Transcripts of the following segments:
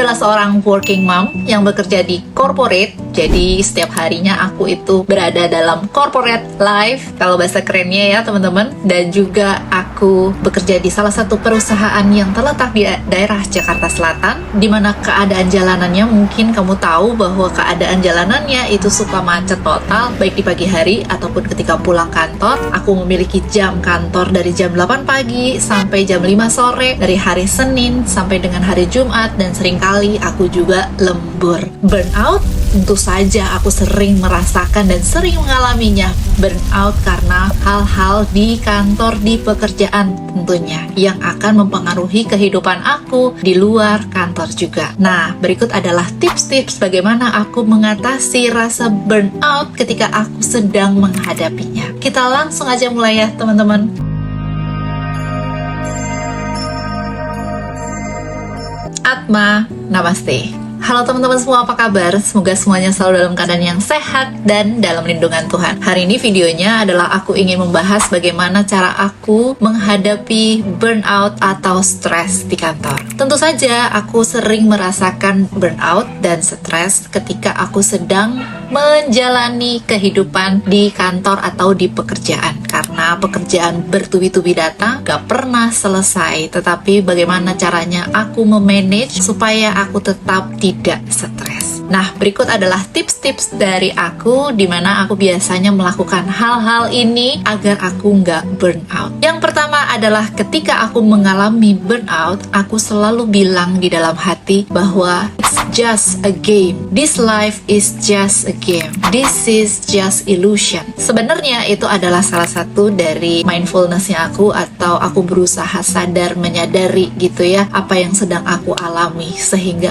adalah seorang working mom yang bekerja di corporate. Jadi setiap harinya aku itu berada dalam corporate life, kalau bahasa kerennya ya teman-teman. Dan juga aku bekerja di salah satu perusahaan yang terletak di daerah Jakarta Selatan, di mana keadaan jalanannya, mungkin kamu tahu bahwa keadaan jalanannya itu suka macet total, baik di pagi hari ataupun ketika pulang kantor. Aku memiliki jam kantor dari jam 8 pagi sampai jam 5 sore, dari hari Senin sampai dengan hari Jumat, dan seringkali aku juga lembur. Burnout? Tentu saja aku sering merasakan dan sering mengalaminya. Burnout karena hal-hal di kantor, di pekerjaan tentunya, yang akan mempengaruhi kehidupan aku di luar kantor juga. Nah, berikut adalah tips-tips bagaimana aku mengatasi rasa burnout ketika aku sedang menghadapinya. Kita langsung aja mulai ya teman-teman. Atma, namaste. Halo teman-teman semua, apa kabar? Semoga semuanya selalu dalam keadaan yang sehat dan dalam lindungan Tuhan. Hari ini videonya adalah aku ingin membahas bagaimana cara aku menghadapi burnout atau stres di kantor. Tentu saja aku sering merasakan burnout dan stres ketika aku sedang menjalani kehidupan di kantor atau di pekerjaan. Karena pekerjaan bertubi-tubi datang, gak pernah selesai. Tetapi bagaimana caranya aku memanage supaya aku tetap tidak stres. Nah, berikut adalah tips-tips dari aku di mana aku biasanya melakukan hal-hal ini agar aku nggak burnout. Yang pertama adalah ketika aku mengalami burnout, aku selalu bilang di dalam hati bahwa it's just a game. This life is just a game. This is just illusion. Sebenarnya itu adalah salah satu dari mindfulness-nya aku, atau aku berusaha sadar menyadari gitu ya apa yang sedang aku alami, sehingga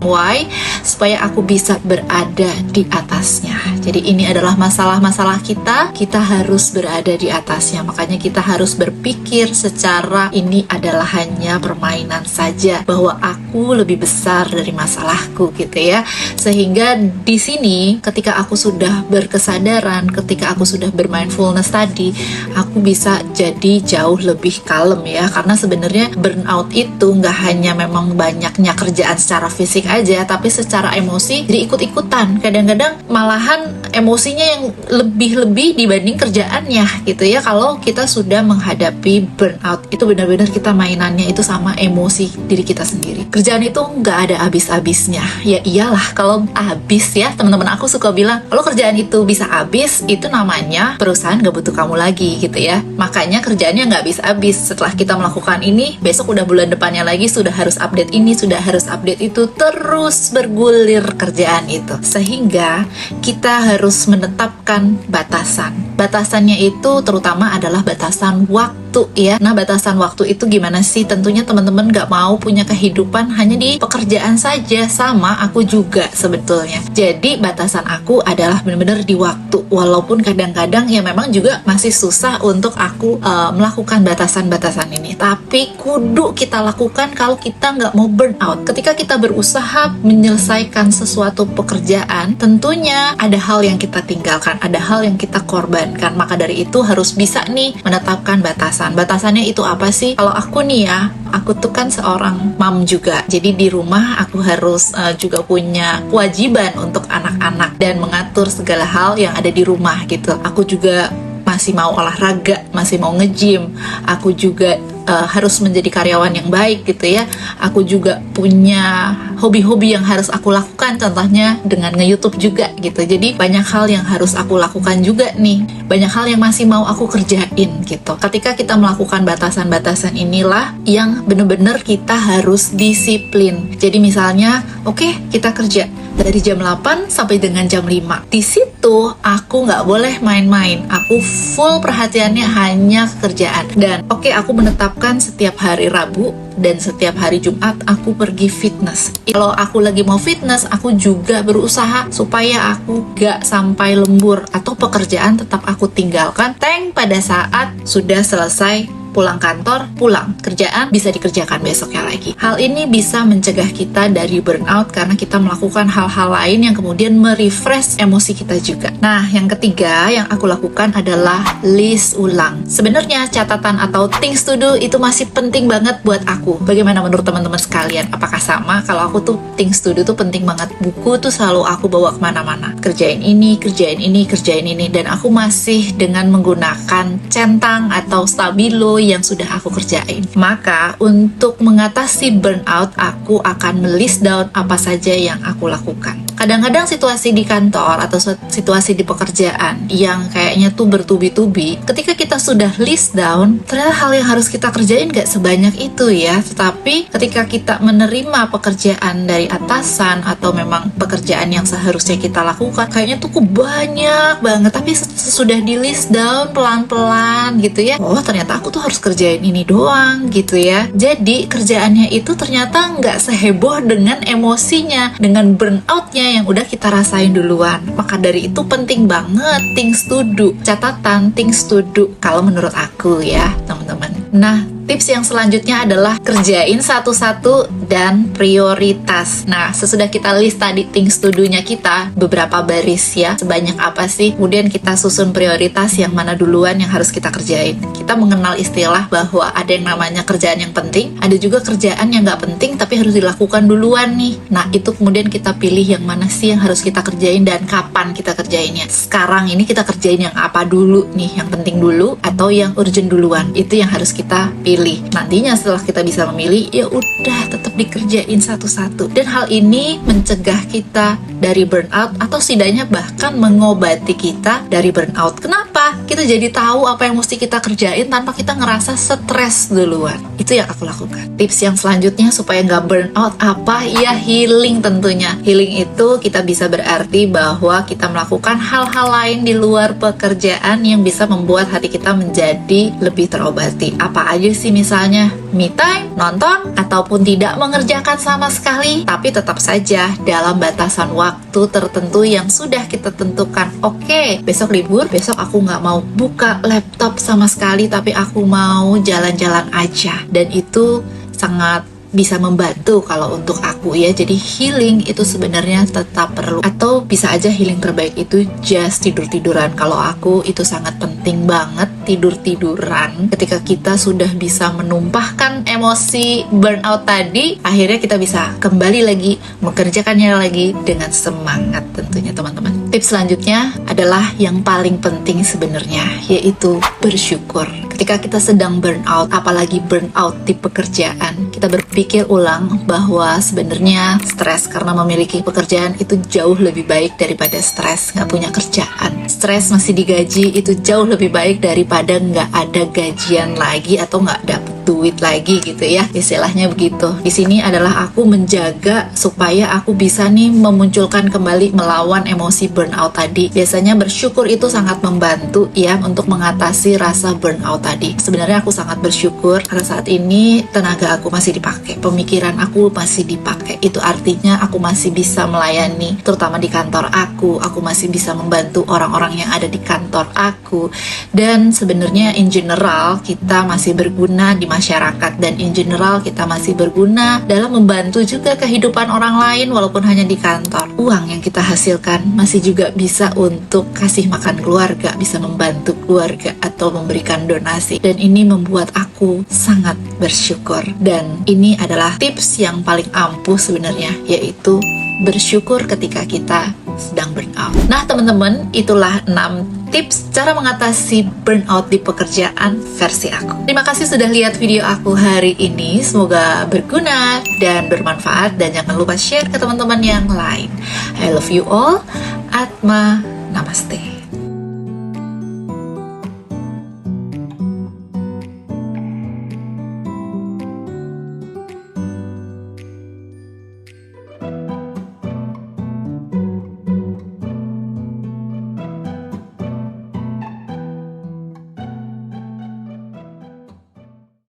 supaya aku bisa berada di atasnya. Jadi ini adalah masalah-masalah kita harus berada di atasnya. Makanya kita harus berpikir secara ini adalah hanya permainan saja, bahwa aku lebih besar dari masalahku gitu ya. Sehingga di sini ketika aku sudah berkesadaran, ketika aku sudah bermindfulness tadi, aku bisa jadi jauh lebih kalem ya. Karena sebenarnya burnout itu nggak hanya memang banyaknya kerjaan secara fisik aja, tapi secara emosi jadi ikut-ikutan. Kadang-kadang malahan emosinya yang lebih-lebih dibanding kerjaannya gitu ya. Kalau kita sudah menghadapi burnout, itu benar-benar kita mainannya itu sama emosi diri kita sendiri. Kerjaan itu nggak ada habis-habisnya. Ya iyalah kalau habis ya, teman-teman aku suka bilang kalau kerjaan itu bisa habis, itu namanya perusahaan nggak butuh kamu lagi gitu ya. Makanya kerjaannya nggak habis-habis. Setelah kita melakukan ini, besok udah bulan depannya lagi sudah harus update ini, sudah harus update itu, terus bergulir kerjaan itu. Sehingga kita harus menetapkan batasan. Batasannya itu terutama adalah batasan waktu ya. Nah, batasan waktu itu gimana sih? Tentunya teman-teman gak mau punya kehidupan hanya di pekerjaan saja. Sama aku juga sebetulnya. Jadi batasan aku adalah benar-benar di waktu. Walaupun kadang-kadang ya memang juga masih susah untuk aku melakukan batasan-batasan ini. Tapi kudu kita lakukan kalau kita nggak mau burnout. Ketika kita berusaha menyelesaikan sesuatu pekerjaan, tentunya ada hal yang kita tinggalkan, ada hal yang kita korbankan. Maka dari itu harus bisa nih menetapkan batasan. Batasannya itu apa sih? Kalau aku nih ya, aku tuh kan seorang mom juga. Jadi di rumah aku harus juga punya kewajiban untuk anak-anak dan mengatur segala hal yang ada di rumah gitu. Aku juga masih mau olahraga, masih mau nge-gym. Aku juga harus menjadi karyawan yang baik gitu ya. Aku juga punya hobi-hobi yang harus aku lakukan, contohnya dengan nge-YouTube juga gitu. Jadi banyak hal yang harus aku lakukan juga nih. Banyak hal yang masih mau aku kerjain gitu. Ketika kita melakukan batasan-batasan inilah yang benar-benar kita harus disiplin. Jadi misalnya, oke, kita kerja dari jam 8 sampai dengan jam 5. Di situ aku nggak boleh main-main. Aku full perhatiannya hanya kerjaan. Dan oke, aku menetapkan setiap hari Rabu dan setiap hari Jumat aku pergi fitness. Kalau aku lagi mau fitness, aku juga berusaha supaya aku gak sampai lembur atau pekerjaan tetap aku tinggalkan pada saat sudah selesai pulang kantor, pulang. Kerjaan bisa dikerjakan besoknya lagi. Hal ini bisa mencegah kita dari burnout karena kita melakukan hal-hal lain yang kemudian merefresh emosi kita juga. Nah, yang ketiga yang aku lakukan adalah list ulang. Sebenarnya catatan atau things to do itu masih penting banget buat aku. Bagaimana menurut teman-teman sekalian? Apakah sama? Kalau aku tuh things to do tuh penting banget. Buku tuh selalu aku bawa kemana-mana. Kerjain ini, kerjain ini, kerjain ini. Dan aku masih dengan menggunakan centang atau stabilo yang sudah aku kerjain. Maka untuk mengatasi burnout, aku akan melist down apa saja yang aku lakukan. Kadang-kadang situasi di kantor atau situasi di pekerjaan yang kayaknya tuh bertubi-tubi, ketika kita sudah list down, ternyata hal yang harus kita kerjain gak sebanyak itu ya. Tetapi ketika kita menerima pekerjaan dari atasan atau memang pekerjaan yang seharusnya kita lakukan, kayaknya tuh banyak banget. Tapi sudah di list down pelan-pelan gitu ya. Oh, ternyata aku tuh harus kerjain ini doang gitu ya. Jadi kerjaannya itu ternyata gak seheboh dengan emosinya, dengan burnoutnya yang udah kita rasain duluan. Maka dari itu penting banget things to do, catatan things to do kalau menurut aku ya teman-teman. Nah, tips yang selanjutnya adalah kerjain satu-satu dan prioritas. Nah, sesudah kita list tadi things to do-nya kita, beberapa baris ya, sebanyak apa sih, kemudian kita susun prioritas yang mana duluan yang harus kita kerjain. Kita mengenal istilah bahwa ada yang namanya kerjaan yang penting, ada juga kerjaan yang nggak penting tapi harus dilakukan duluan nih. Nah, itu kemudian kita pilih yang mana sih yang harus kita kerjain dan kapan kita kerjainnya. Sekarang ini kita kerjain yang apa dulu nih, yang penting dulu atau yang urgent duluan. Itu yang harus kita pilih. Nantinya setelah kita bisa memilih, ya udah tetap dikerjain satu-satu. Dan hal ini mencegah kita dari burnout atau setidaknya bahkan mengobati kita dari burnout. Kenapa? Kita jadi tahu apa yang mesti kita kerjain tanpa kita ngerasa stres duluan. Itu yang aku lakukan. Tips yang selanjutnya supaya nggak burnout apa? Ya healing tentunya. Healing itu kita bisa berarti bahwa kita melakukan hal-hal lain di luar pekerjaan yang bisa membuat hati kita menjadi lebih terobati. Apa aja sih, misalnya me time, nonton, ataupun tidak mengerjakan sama sekali, tapi tetap saja dalam batasan waktu tertentu yang sudah kita tentukan. Oke, besok libur, besok aku nggak mau buka laptop sama sekali, tapi aku mau jalan-jalan aja. Dan itu sangat bisa membantu kalau untuk aku ya. Jadi healing itu sebenarnya tetap perlu, atau bisa aja healing terbaik itu just tidur-tiduran. Kalau aku itu sangat penting banget tidur-tiduran. Ketika kita sudah bisa menumpahkan emosi burnout tadi, akhirnya kita bisa kembali lagi mengerjakannya lagi dengan semangat tentunya teman-teman. Tips selanjutnya adalah yang paling penting sebenarnya, yaitu bersyukur. Ketika kita sedang burnout, apalagi burnout di pekerjaan, kita berpikir ulang bahwa sebenarnya stres karena memiliki pekerjaan itu jauh lebih baik daripada stres nggak punya kerjaan. Stres masih digaji itu jauh lebih baik daripada nggak ada gajian lagi atau nggak dapet duit lagi gitu ya, istilahnya begitu. Di sini adalah aku menjaga supaya aku bisa nih memunculkan kembali melawan emosi burnout tadi. Biasanya bersyukur itu sangat membantu ya untuk mengatasi rasa burnout tadi. Sebenarnya aku sangat bersyukur karena saat ini tenaga aku masih dipakai, pemikiran aku masih dipakai. Itu artinya aku masih bisa melayani, terutama di kantor aku masih bisa membantu orang-orang yang ada di kantor aku. Dan sebenarnya in general kita masih berguna di masyarakat, dan in general kita masih berguna dalam membantu juga kehidupan orang lain walaupun hanya di kantor. Uang yang kita hasilkan masih juga bisa untuk kasih makan keluarga, bisa membantu keluarga atau memberikan donasi, dan ini membuat aku sangat bersyukur. Dan ini adalah tips yang paling ampuh sebenarnya, yaitu bersyukur ketika kita sedang burnout. Nah teman-teman, itulah 6 tips cara mengatasi burnout di pekerjaan versi aku. Terima kasih sudah lihat video aku hari ini. Semoga berguna dan bermanfaat, dan jangan lupa share ke teman-teman yang lain. I love you all. Atma, namaste.